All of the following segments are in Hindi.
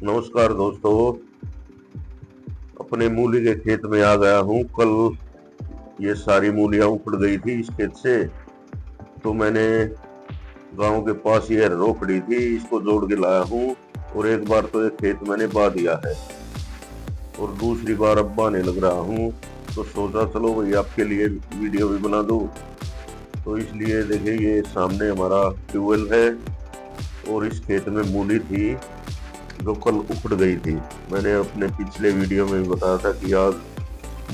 नमस्कार दोस्तों। अपने मूली के खेत में आ गया हूँ। कल ये सारी मूलियाँ उखड़ गई थी इस खेत से, तो मैंने गांव के पास ये रोकड़ी थी, इसको जोड़ के लाया हूँ। और एक बार तो ये खेत मैंने बा दिया है और दूसरी बार अब बाने लग रहा हूँ। तो सोचा चलो भाई आपके लिए वीडियो भी बना दूँ। तो इसलिए देखिए ये सामने हमारा ट्यूबवेल है और इस खेत में मूली थी जो कल उखड़ गई थी। मैंने अपने पिछले वीडियो में भी बताया था कि आज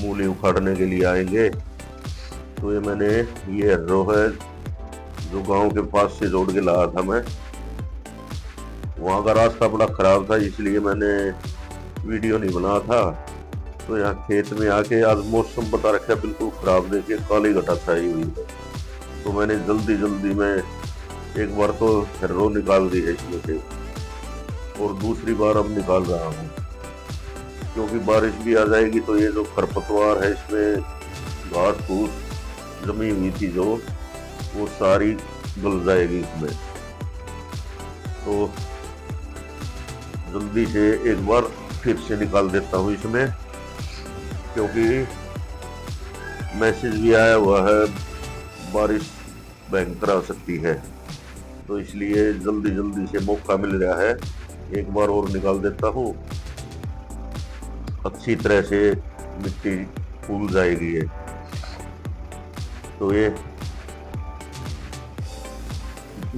मूली उखाड़ने के लिए आएंगे। तो ये मैंने ये रो है जो गांव के पास से जोड़ के लाया था मैं। वहाँ का रास्ता बड़ा खराब था इसलिए मैंने वीडियो नहीं बनाया था। तो यहाँ खेत में आके आज मौसम बता रखा है बिल्कुल खराब, देखिए काली घटा छाई हुई है। तो मैंने जल्दी जल्दी में एक बार तो रो निकाल दी है इसमें से और दूसरी बार अब निकाल रहा हूँ, क्योंकि बारिश भी आ जाएगी तो ये जो खरपतवार है इसमें घास फूस जमी हुई थी जो वो सारी गल जाएगी इसमें। तो जल्दी से एक बार फिर से निकाल देता हूँ इसमें, क्योंकि मैसेज भी आया हुआ है बारिश भयंकर आ सकती है। तो इसलिए जल्दी जल्दी से मौका मिल रहा है, एक बार और निकाल देता हूँ। अच्छी तरह से मिट्टी फूल जाएगी ये। तो ये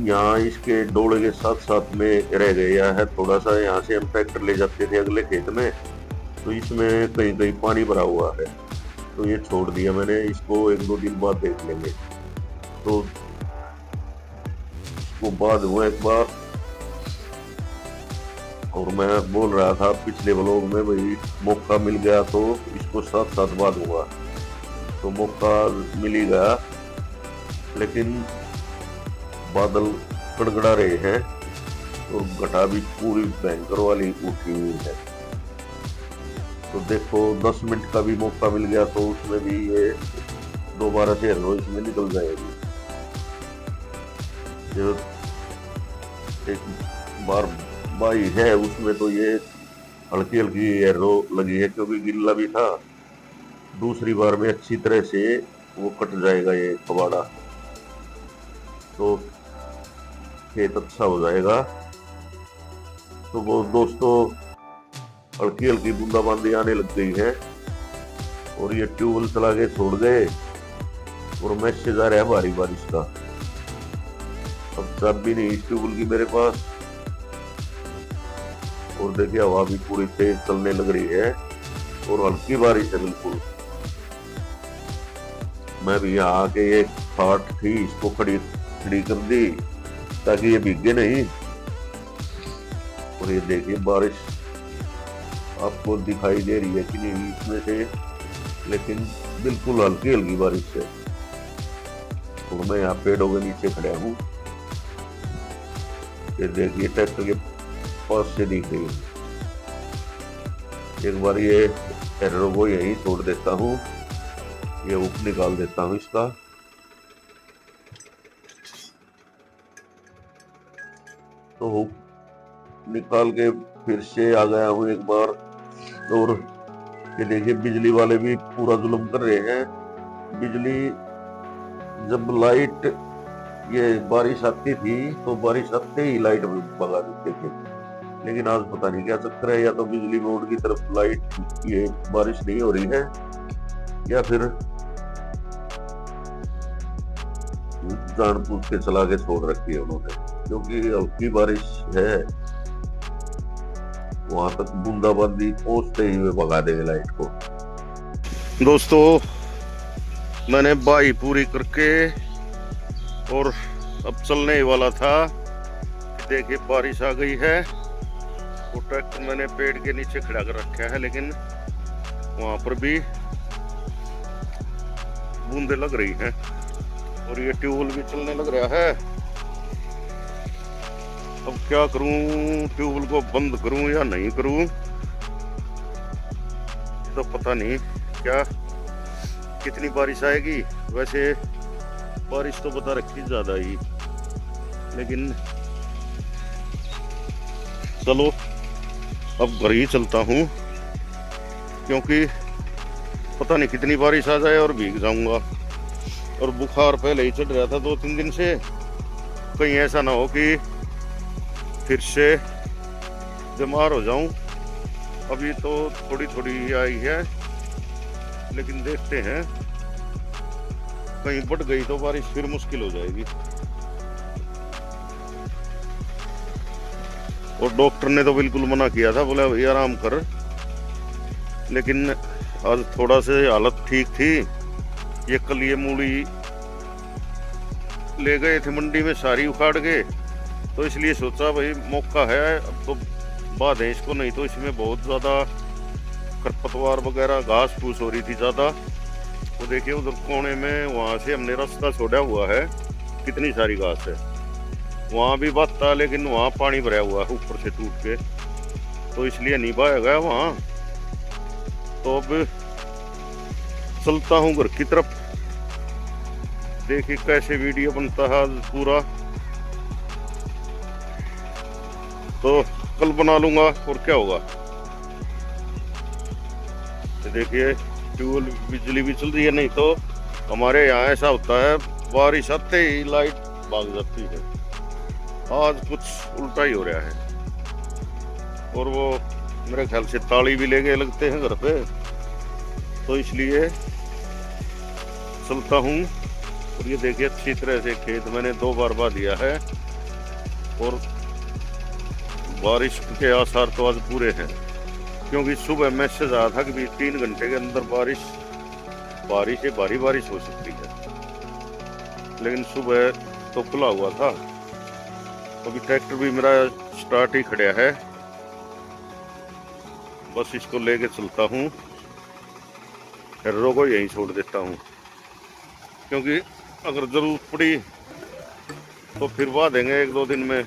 यहाँ इसके डोले के साथ साथ में रह गया है थोड़ा सा। यहाँ से हम ट्रैक्टर ले जाते थे अगले खेत में, तो इसमें कहीं कहीं पानी भरा हुआ है। तो ये छोड़ दिया मैंने, इसको एक दो दिन बाद देख लेंगे। तो इसको बाद हुआ एक बार। और मैं बोल रहा था पिछले व्लॉग में भाई मौका मिल गया तो इसको साथ साथ बाद हुआ। तो मौका मिल ही गया, लेकिन बादल गड़गड़ा रहे हैं और घटा भी पूरी भयंकर वाली उठी हुई है। तो देखो 10 मिनट का भी मौका मिल गया तो उसमें भी ये दोबारा से इसमें निकल जाएगी। जो एक बार बाई है उसमें तो ये हल्की हल्की एरो लगी है क्योंकि गिल्ला भी था। दूसरी बार में अच्छी तरह से वो कट जाएगा ये कबाड़ा, तो खेत अच्छा हो जाएगा। तो वो दोस्तों हल्की हल्की बूंदाबांदी आने लग गई है और ये ट्यूबवेल चला के छोड़ गए और मैसेज आ रहा है भारी बारिश का। अब चाबी नहीं इस ट्यूबवेल की मेरे पास, और देखिए हवा भी पूरी तेज चलने लग रही है और हल्की बारिश है बिल्कुल। मैं भी यहाँ आके एक खाट थी इसको खड़ी कर दी ताकि ये भीगे नहीं। और ये देखिए बारिश आपको दिखाई दे रही है कि नहीं इसमें से, लेकिन बिल्कुल हल्की हल्की बारिश है। और मैं यहाँ पेड़ों के नीचे खड़ा हूँ, ये देखिए ट्रैक्टर के पास से दिख रही है। एक बार ये एरो को यहीं छोड़ देता हूँ, ये उप निकाल देता हूँ इसका। तो हुक निकाल के फिर से आ गया हूँ एक बार। और ये देखिए बिजली वाले भी पूरा जुल्म कर रहे हैं। बिजली जब लाइट ये बारिश आती थी तो बारिश आते ही लाइट भगा देते थे, लेकिन आज पता नहीं क्या चक्कर है। या तो बिजली बोर्ड की तरफ लाइट ये बारिश नहीं हो रही है या फिर जानबूझ के चला के छोड़ रखी है उन्होंने, क्योंकि हल्की बारिश है वहां तक बूंदाबांदी पहुंचते ही वे भगा देंगे लाइट को। दोस्तों मैंने बाई पूरी करके और अब चलने ही वाला था, देखिए बारिश आ गई है। वो ट्रैक्टर मैंने पेड़ के नीचे खड़ा कर रखा है, लेकिन वहां पर भी बूंदे लग रही हैं और ये ट्यूबवेल भी चलने लग रहा है। अब क्या करूं, ट्यूबवेल को बंद करूं या नहीं करूं, तो पता नहीं क्या कितनी बारिश आएगी। वैसे बारिश तो बता रखी ज्यादा ही, लेकिन चलो अब घर ही चलता हूँ, क्योंकि पता नहीं कितनी बारिश आ जाए और भीग जाऊंगा। और बुखार पहले ही चढ़ रहा था 2-3 दिन से, कहीं ऐसा ना हो कि फिर से बीमार हो जाऊं। अभी तो थोड़ी थोड़ी आई है, लेकिन देखते हैं, कहीं बढ़ गई तो बारिश फिर मुश्किल हो जाएगी। और डॉक्टर ने तो बिल्कुल मना किया था, बोला भाई आराम कर। लेकिन आज थोड़ा से हालत ठीक थी। ये कल ये मूली ले गए थे मंडी में, सारी उखाड़ के, तो इसलिए सोचा भाई मौका है अब तो बांधे इसको, नहीं तो इसमें बहुत ज़्यादा खरपतवार वगैरह घास फूस हो रही थी ज़्यादा। तो देखिए उधर कोने में, वहाँ से हमने रास्ता छोड़ा हुआ है, कितनी सारी घास है। वहाँ भी बात था, लेकिन वहाँ पानी भरा हुआ है ऊपर से टूट के, तो इसलिए नहीं बहाया गया वहाँ। तो अब चलता हूँ घर की तरफ। देखिए कैसे वीडियो बनता है आज पूरा, तो कल बना लूंगा और क्या होगा। तो देखिए ट्यूबवेल बिजली भी चल रही है, नहीं तो हमारे यहाँ ऐसा होता है बारिश आते ही लाइट भाग जाती है। आज कुछ उल्टा ही हो रहा है। और वो मेरे ख्याल से ताली भी ले गए लगते हैं घर पे, तो इसलिए चलता हूँ। और ये देखिए अच्छी तरह से खेत मैंने 2 बार बा दिया है, और बारिश के आसार तो आज पूरे हैं, क्योंकि सुबह मैसेज आया था कि 3 घंटे के अंदर बारिश है, भारी बारिश हो सकती है। लेकिन सुबह तो खुला हुआ था। अभी ट्रैक्टर भी मेरा स्टार्ट ही खड़ा है, बस इसको लेके चलता हूँ। हेरो को यहीं छोड़ देता हूँ, क्योंकि अगर जरूरत पड़ी तो फिर बहा देंगे 1-2 दिन में,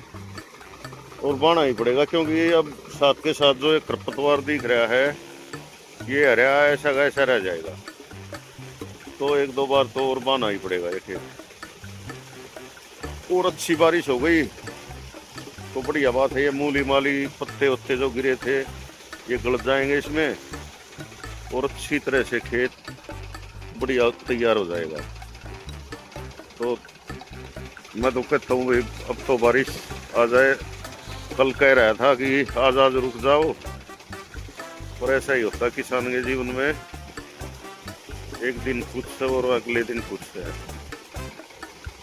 और बाना ही पड़ेगा, क्योंकि अब साथ के साथ जो एक खरपतवार दिख रहा है, ये हरा ऐसा का ऐसा रह जाएगा। तो 1-2 बार तो और बाना ही पड़ेगा ये खेत। और अच्छी बारिश हो गई तो बढ़िया बात है। ये मूली माली पत्ते वत्ते जो गिरे थे ये गल जाएंगे इसमें, और अच्छी तरह से खेत बढ़िया तैयार हो जाएगा। तो मैं तो कहता हूँ भाई अब तो बारिश आ जाए। कल कह रहा था कि आज रुक जाओ, और ऐसा ही होता है किसान के जीवन में, एक दिन कुछ है और अगले दिन कुछ है।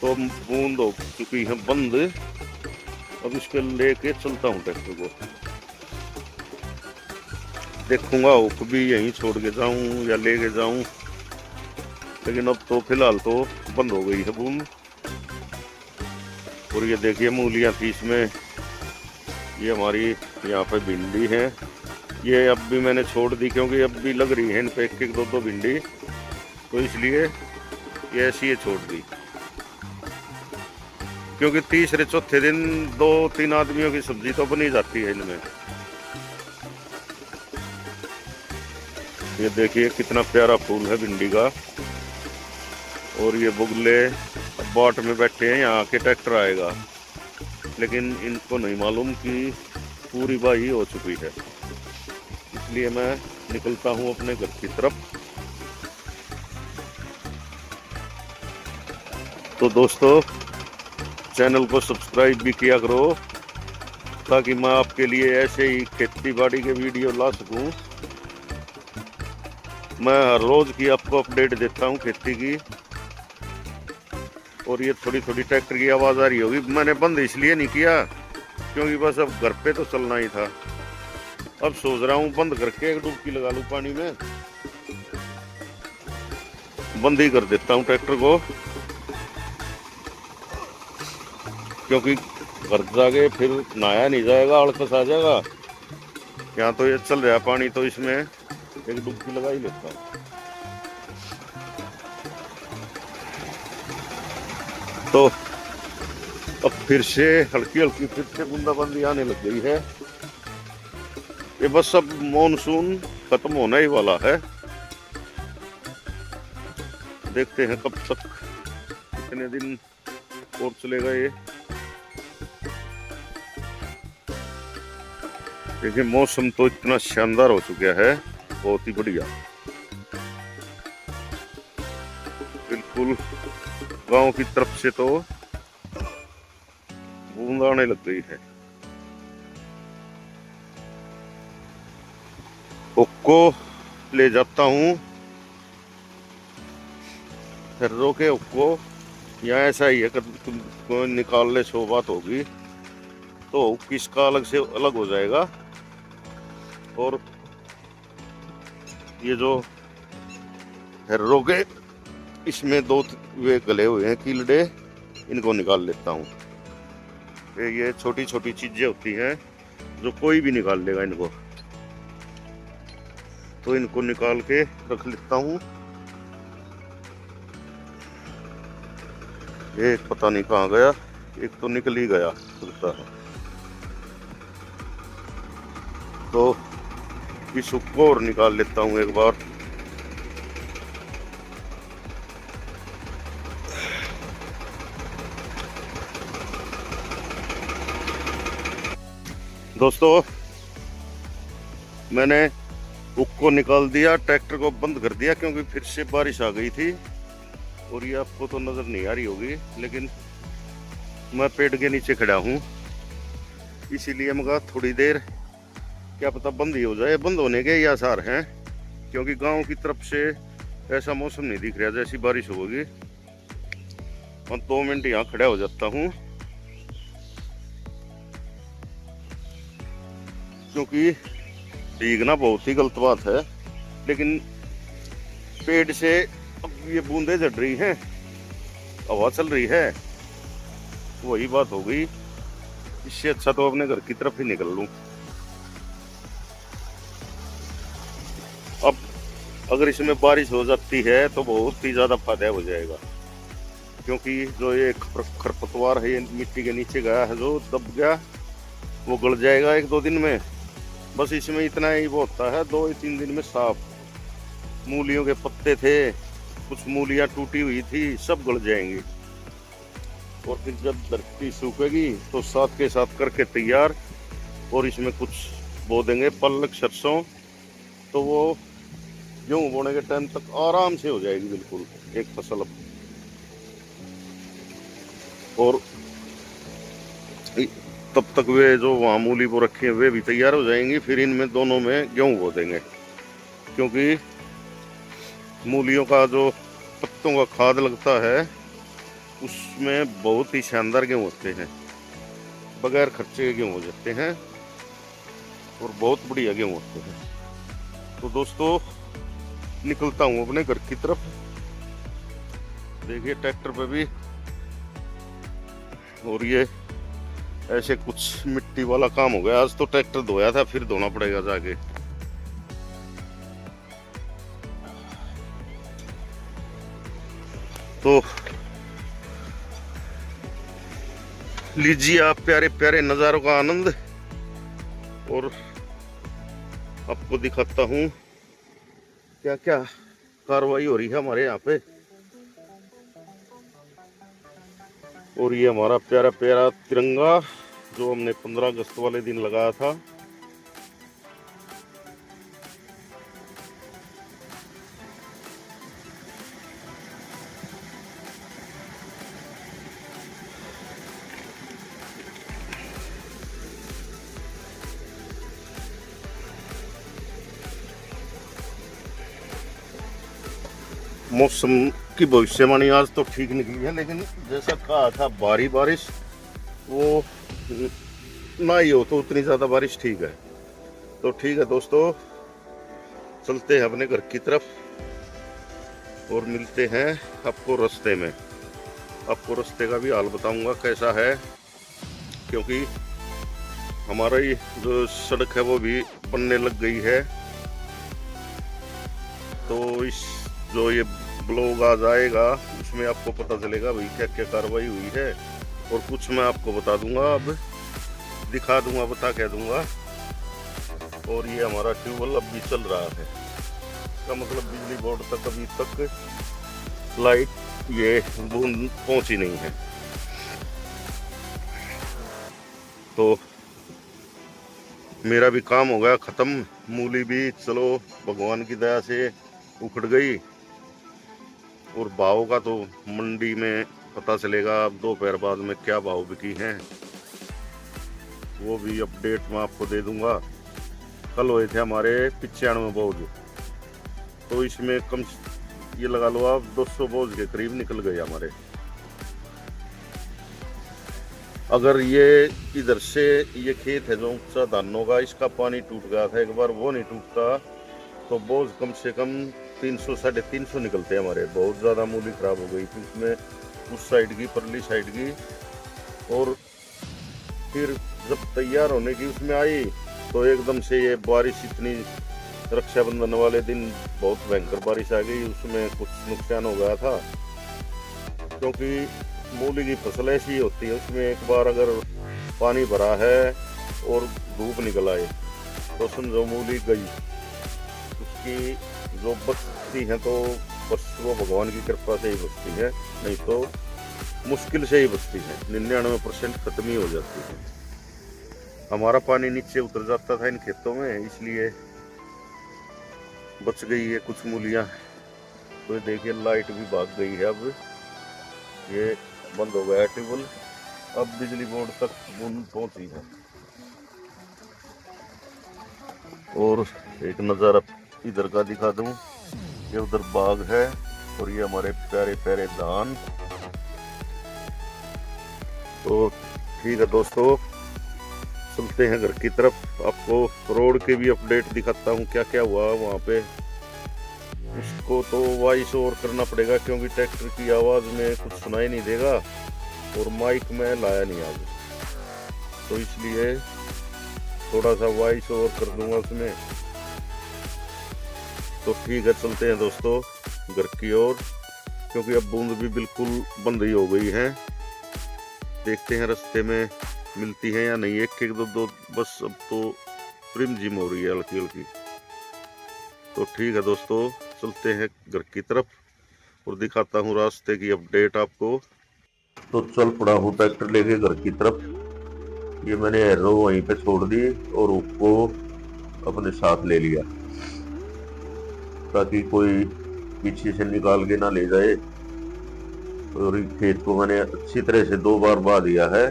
तो बूंद हो चुकी है बंद, अब इसके लेके चलता हूँ ट्रैक्टर को। देखूंगा हुक भी यहीं छोड़ के जाऊं या लेके जाऊं, लेकिन अब तो फिलहाल तो बंद हो गई है बूंद। और ये देखिए मूलियां थी इसमें, ये हमारी यहाँ पे भिंडी है, ये अब भी मैंने छोड़ दी, क्योंकि अब भी लग रही है इन पे 1-2 भिंडी, तो इसलिए ये ऐसी ही छोड़ दी। क्योंकि तीसरे चौथे दिन 2-3 आदमियों की सब्जी तो बनी जाती है इनमें। ये देखिए कितना प्यारा फूल है भिंडी का। और ये बुगले बाट में बैठे हैं, यहाँ के ट्रैक्टर आएगा, लेकिन इनको नहीं मालूम कि पूरी बाही हो चुकी है, इसलिए मैं निकलता हूँ अपने घर की तरफ। तो दोस्तों चैनल को सब्सक्राइब भी किया करो, ताकि मैं आपके लिए ऐसे ही खेती बाड़ी के वीडियो ला सकूं। मैं हर रोज की आपको अपडेट देता हूं खेती की। और ये थोड़ी थोड़ी ट्रैक्टर की आवाज़ आ रही होगी, मैंने बंद इसलिए नहीं किया क्योंकि बस अब घर पे तो चलना ही था। अब सोच रहा हूँ बंद करके एक डुबकी लगा लूँ पानी में, बंद ही कर देता हूँ ट्रैक्टर को, क्योंकि घर जाके फिर नहाया नहीं जाएगा, आलकस आ जाएगा। यहाँ तो ये चल रहा पानी, तो इसमें एक डुबकी लगा ही लेता हूँ। तो अब फिर से हल्की हल्की फिर से बूंदाबांदी आने लग गई है। ये बस अब मॉनसून खत्म होने ही वाला है, देखते हैं कब तक, कितने दिन और चलेगा ये। देखिए मौसम तो इतना शानदार हो चुका है, बहुत ही बढ़िया। बिल्कुल गांव की तरफ से तो बूंद आने लग गई है। को ले जाता हूँ फिर रोके को। यहाँ ऐसा ही है, तुम निकाल ले सो बात होगी तो किसका अलग से अलग हो जाएगा। और ये जो हेर्रो के इसमें दो वे गले हुए हैं कीलड़े, इनको निकाल लेता हूँ। ये छोटी छोटी चीजें होती हैं जो कोई भी निकाल लेगा इनको, तो इनको निकाल के रख लेता हूँ। एक पता नहीं कहाँ गया, एक तो निकल ही गया लगता है। तो इस को और निकाल लेता हूँ एक बार। दोस्तों मैंने हुक को निकाल दिया, ट्रैक्टर को बंद कर दिया क्योंकि फिर से बारिश आ गई थी। और ये आपको तो नजर नहीं आ रही होगी, लेकिन मैं पेड़ के नीचे खड़ा हूँ, इसीलिए मगर थोड़ी देर क्या पता बंद ही हो जाए। बंद होने के ये आसार हैं क्योंकि गांव की तरफ से ऐसा मौसम नहीं दिख रहा जैसी बारिश होगी। मैं 2 मिनट यहाँ खड़ा हो जाता हूँ क्योंकि भीगना बहुत ही गलत बात है, लेकिन पेड़ से अब ये बूंदे झड़ रही हैं, हवा चल रही है, वही बात हो गई। इससे अच्छा तो अपने घर की तरफ ही निकल लूं। अब अगर इसमें बारिश हो जाती है तो बहुत ही ज्यादा फायदा हो जाएगा, क्योंकि जो ये खरपतवार है ये मिट्टी के नीचे गया है, जो दब गया वो गल जाएगा 1-2 दिन में। बस इसमें इतना ही वो होता है, 2-3 दिन में साफ। मूलियों के पत्ते थे, कुछ मूलियां टूटी हुई थी, सब गल जाएंगी। और फिर जब धरती सूखेगी तो साथ के साथ करके तैयार। और इसमें कुछ बो देंगे पलक सरसों, तो वो गेहूं बोने के टाइम तक आराम से हो जाएगी बिल्कुल एक फसल। और तब तक वे जो वहाँ मूली वो रखे हैं वे भी तैयार हो जाएंगी। फिर इनमें दोनों में गेहूं बो देंगे, क्योंकि मूलियों का जो पत्तों का खाद लगता है उसमें बहुत ही शानदार गेहूं होते हैं, बगैर खर्चे के गेहूं हो जाते हैं और बहुत बढ़िया गेहूं होते हैं। तो दोस्तों निकलता हूँ अपने घर की तरफ। देखिए ट्रैक्टर पे भी, और ये ऐसे कुछ मिट्टी वाला काम हो गया। आज तो ट्रैक्टर धोया था, फिर धोना पड़ेगा जाके। तो लीजिए आप प्यारे प्यारे नज़ारों का आनंद, और आपको दिखाता हूँ क्या क्या कार्रवाई हो रही है हमारे यहाँ पे। और ये हमारा प्यारा प्यारा तिरंगा जो हमने 15 अगस्त वाले दिन लगाया था। मौसम की भविष्यवाणी आज तो ठीक निकली है, लेकिन जैसा कहा था भारी बारिश वो ना ही हो तो उतनी ज़्यादा बारिश ठीक है। तो ठीक है दोस्तों, चलते हैं अपने घर की तरफ और मिलते हैं आपको रास्ते में। आपको रास्ते का भी हाल बताऊंगा कैसा है, क्योंकि हमारा ये जो सड़क है वो भी बनने लग गई है। तो इस जो ये ब्लॉग आ जाएगा उसमें आपको पता चलेगा भाई क्या क्या कार्रवाई हुई है, और कुछ मैं आपको बता दूंगा, अब दिखा दूंगा, बता कह दूंगा। और ये हमारा ट्यूबवेल अब भी चल रहा है, इसका मतलब बिजली बोर्ड तक अभी तक लाइट ये बूंद पहुंची नहीं है। तो मेरा भी काम हो गया खत्म। मूली भी चलो भगवान की दया से उखड़ गई। और भाव का तो मंडी में पता चलेगा अब दोपहर बाद में क्या भाव बिकी हैं, वो भी अपडेट मैं आपको दे दूंगा। कल हुए थे हमारे 95 बोझ, तो इसमें कम ये लगा लो आप 200 बोझ के करीब निकल गए हमारे। अगर ये इधर से ये खेत है जो ऊंचा धानों का, इसका पानी टूट गया था एक बार, वो नहीं टूटता तो बोझ कम से कम 300 350 निकलते हमारे। बहुत ज़्यादा मूली खराब हो गई थी उसमें, उस साइड की परली साइड की। और फिर जब तैयार होने की उसमें आई तो एकदम से ये बारिश इतनी, रक्षाबंधन वाले दिन बहुत भयंकर बारिश आ गई, उसमें कुछ नुकसान हो गया था। क्योंकि मूली की फसल ऐसी होती है, उसमें एक बार अगर पानी भरा है और धूप निकल आए तो समझो मूली गई। उसकी जो बचती है तो बस वो भगवान की कृपा से ही बचती है, नहीं तो मुश्किल से ही बचती है। 99% खत्म ही हो जाती है। हमारा पानी नीचे उतर जाता था इन खेतों में, इसलिए बच गई है कुछ मूलियाँ। तो ये देखिए लाइट भी भाग गई है, अब ये बंद हो गया ट्यूबवेल। अब बिजली बोर्ड तक बूंद पहुंची है। और एक नज़ारा इधर का दिखा दूं, ये उधर बाग है और ये हमारे प्यारे प्यारे धान। तो ठीक है दोस्तों, चलते हैं घर की तरफ। आपको रोड के भी अपडेट दिखाता हूँ क्या क्या हुआ वहाँ पे। उसको तो वॉइस ओवर करना पड़ेगा क्योंकि ट्रैक्टर की आवाज़ में कुछ सुनाई नहीं देगा और माइक में लाया नहीं आज, तो इसलिए थोड़ा सा वॉइस ओवर कर दूंगा उसमें। तो ठीक है, चलते हैं दोस्तों घर की ओर, क्योंकि अब बूंद भी बिल्कुल बंद ही हो गई है। देखते हैं रास्ते में मिलती है या नहीं। एक एक दो बस अब तो रिमझिम हो रही है हल्की हल्की। तो ठीक है दोस्तों, चलते हैं घर की तरफ और दिखाता हूँ रास्ते की अपडेट आपको। तो चल पड़ा हूँ ट्रैक्टर लेके घर की तरफ। ये मैंने एरो वहीं पे छोड़ दी और उसको अपने साथ ले लिया ताकि कोई पीछे से निकाल के ना ले जाए। और खेत को मैंने अच्छी तरह से 2 बार बहा दिया है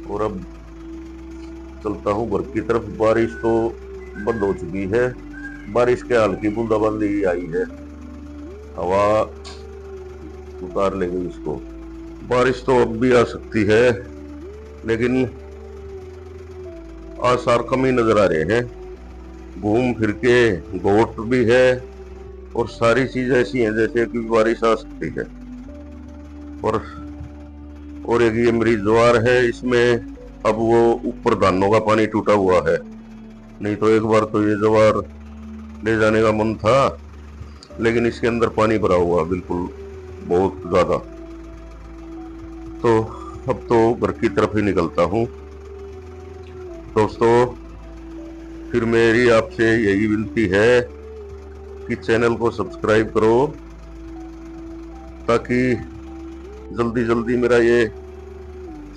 और अब चलता हूँ घर की तरफ। बारिश तो बंद हो चुकी है, बारिश के हल्की बूंदाबांदी आई है, हवा उतार ले गई इसको। बारिश तो अब भी आ सकती है लेकिन आसार कम ही नजर आ रहे हैं। घूम फिर के घोट भी है और सारी चीज ऐसी हैं जैसे कि बारिश आ सकती है। और एक ये मेरी ज्वार है, इसमें अब वो ऊपर धानों का पानी टूटा हुआ है, नहीं तो एक बार तो ये ज्वार ले जाने का मन था लेकिन इसके अंदर पानी भरा हुआ बिल्कुल बहुत ज्यादा। तो अब तो घर की तरफ ही निकलता हूँ दोस्तों। फिर मेरी आपसे यही विनती है कि चैनल को सब्सक्राइब करो ताकि जल्दी जल्दी मेरा ये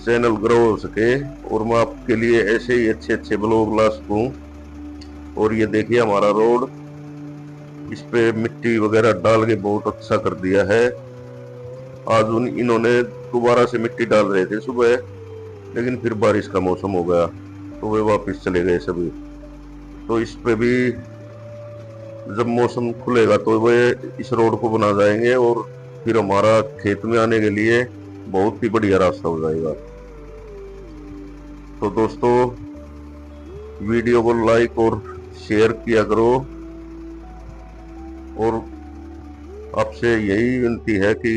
चैनल ग्रो हो सके और मैं आपके लिए ऐसे ही अच्छे अच्छे ब्लॉग ला सकूं। और ये देखिए हमारा रोड, इस पे मिट्टी वगैरह डाल के बहुत अच्छा कर दिया है। आज इन्होंने दोबारा से मिट्टी डाल रहे थे सुबह, लेकिन फिर बारिश का मौसम हो गया तो वे वापस चले गए सभी। तो इस पे भी जब मौसम खुलेगा तो वे इस रोड को बना जाएंगे और फिर हमारा खेत में आने के लिए बहुत ही बढ़िया रास्ता हो जाएगा। तो दोस्तों वीडियो को लाइक और शेयर किया करो और आपसे यही विनती है कि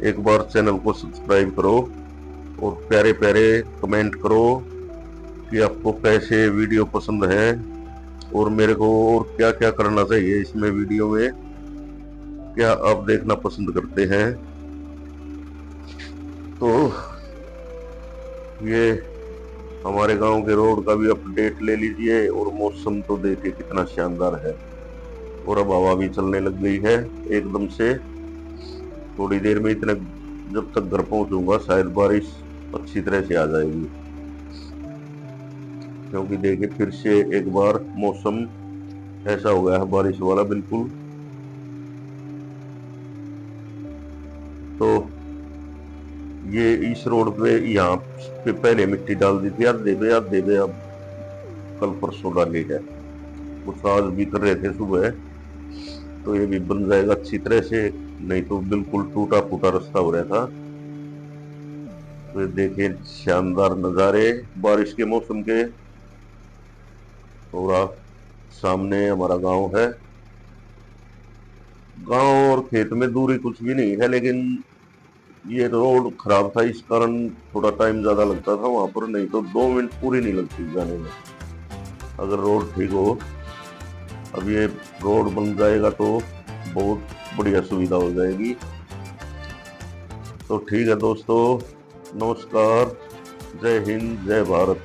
एक बार चैनल को सब्सक्राइब करो और प्यारे प्यारे कमेंट करो कि आपको कैसे वीडियो पसंद है और मेरे को और क्या क्या करना चाहिए इसमें वीडियो में, क्या आप देखना पसंद करते हैं। तो ये हमारे गांव के रोड का भी अपडेट ले लीजिए। और मौसम तो देखिए कितना शानदार है और अब हवा भी चलने लग गई है एकदम से। थोड़ी देर में इतने जब तक घर पहुंचूंगा शायद बारिश अच्छी तरह से आ जाएगी। क्योंकि देखिए फिर से एक बार मौसम ऐसा हो गया है बारिश वाला बिल्कुल। तो ये इस रोड पे यहाँ पे पहले मिट्टी डाल दी थी आधे पे अब कल परसों डाली है। कुछ आज भी कर रहे थे सुबह, तो ये भी बन जाएगा अच्छी तरह से, नहीं तो बिल्कुल टूटा फूटा रास्ता हो रहा था। तो ये देखिए शानदार नज़ारे बारिश के मौसम के। थोड़ा सामने हमारा गांव है। गांव और खेत में दूरी कुछ भी नहीं है, लेकिन ये रोड खराब था, इस कारण थोड़ा टाइम ज्यादा लगता था वहां पर, नहीं तो 2 मिनट पूरी नहीं लगती जाने में अगर रोड ठीक हो। अब ये रोड बन जाएगा तो बहुत बढ़िया सुविधा हो जाएगी। तो ठीक है दोस्तों, नमस्कार, जय हिंद, जय भारत।